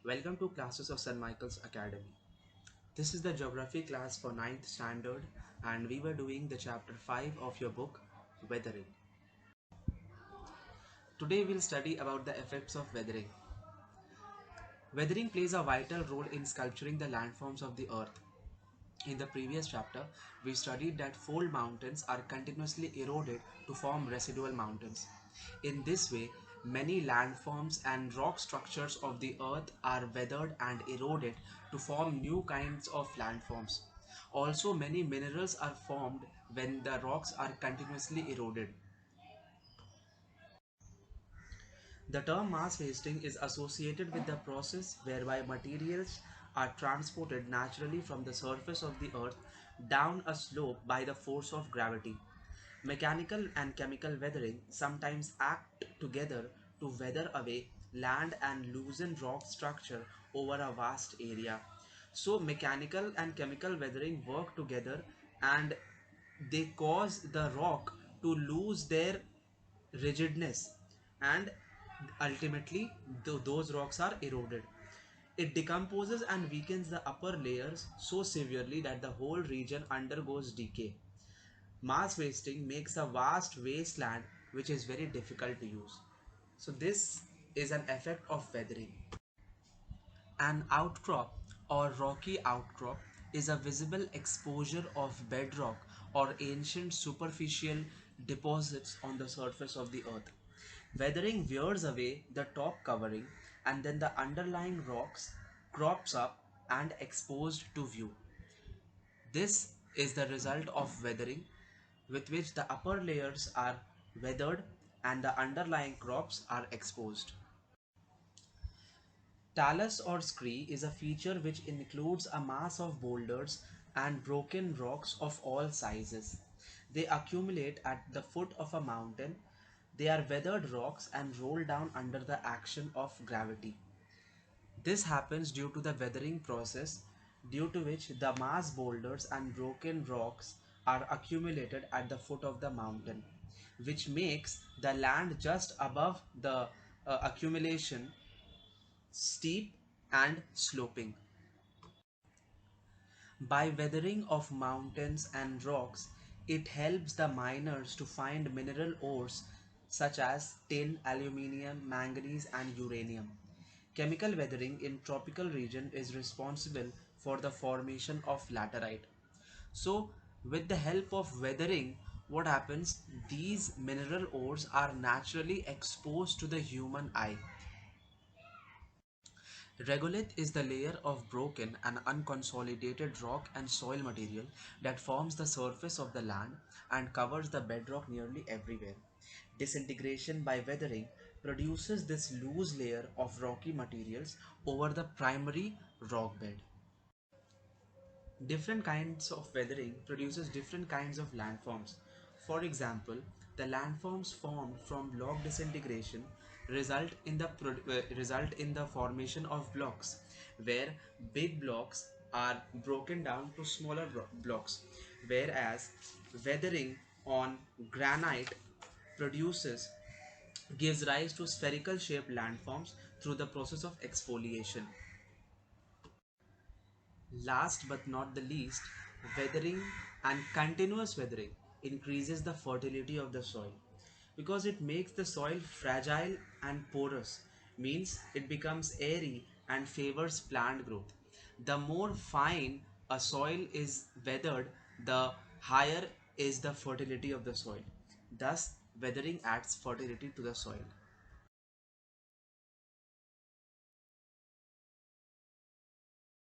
Welcome to classes of St. Michael's Academy. This is the geography class for ninth standard and we were doing the chapter 5 of your book, Weathering. Today we'll study about the effects of weathering. Weathering plays a vital role in sculpturing the landforms of the earth. In the previous chapter, we studied that fold mountains are continuously eroded to form residual mountains. In this way, many landforms and rock structures of the earth are weathered and eroded to form new kinds of landforms. Also, many minerals are formed when the rocks are continuously eroded. The term mass wasting is associated with the process whereby materials are transported naturally from the surface of the earth down a slope by the force of gravity. Mechanical and chemical weathering sometimes act together to weather away land and loosen rock structure over a vast area. So, mechanical and chemical weathering work together and they cause the rock to lose their rigidness and ultimately those rocks are eroded. It decomposes and weakens the upper layers so severely that the whole region undergoes decay. Mass wasting makes a vast wasteland which is very difficult to use. So this is an effect of weathering. An outcrop or rocky outcrop is a visible exposure of bedrock or ancient superficial deposits on the surface of the earth. Weathering wears away the top covering and then the underlying rocks crops up and exposed to view. This is the result of weathering with which the upper layers are weathered and the underlying crops are exposed. Talus or scree is a feature which includes a mass of boulders and broken rocks of all sizes. They accumulate at the foot of a mountain. They are weathered rocks and roll down under the action of gravity. This happens due to the weathering process, due to which the mass boulders and broken rocks are accumulated at the foot of the mountain, which makes the land just above the accumulation steep and sloping. By weathering of mountains and rocks, it helps the miners to find mineral ores such as tin, aluminium, manganese, and uranium. Chemical weathering in tropical region is responsible for the formation of laterite. So, with the help of weathering, what happens? These mineral ores are naturally exposed to the human eye. Regolith is the layer of broken and unconsolidated rock and soil material that forms the surface of the land and covers the bedrock nearly everywhere. Disintegration by weathering produces this loose layer of rocky materials over the primary rock bed. Different kinds of weathering produces different kinds of landforms. For example, the landforms formed from log disintegration result in the formation of blocks, where big blocks are broken down to smaller blocks, whereas weathering on granite produces gives rise to spherical shaped landforms through the process of exfoliation. Last but not the least, weathering and continuous weathering increases the fertility of the soil because it makes the soil fragile and porous, means it becomes airy and favors plant growth. The more fine a soil is weathered, the higher is the fertility of the soil. Thus, weathering adds fertility to the soil.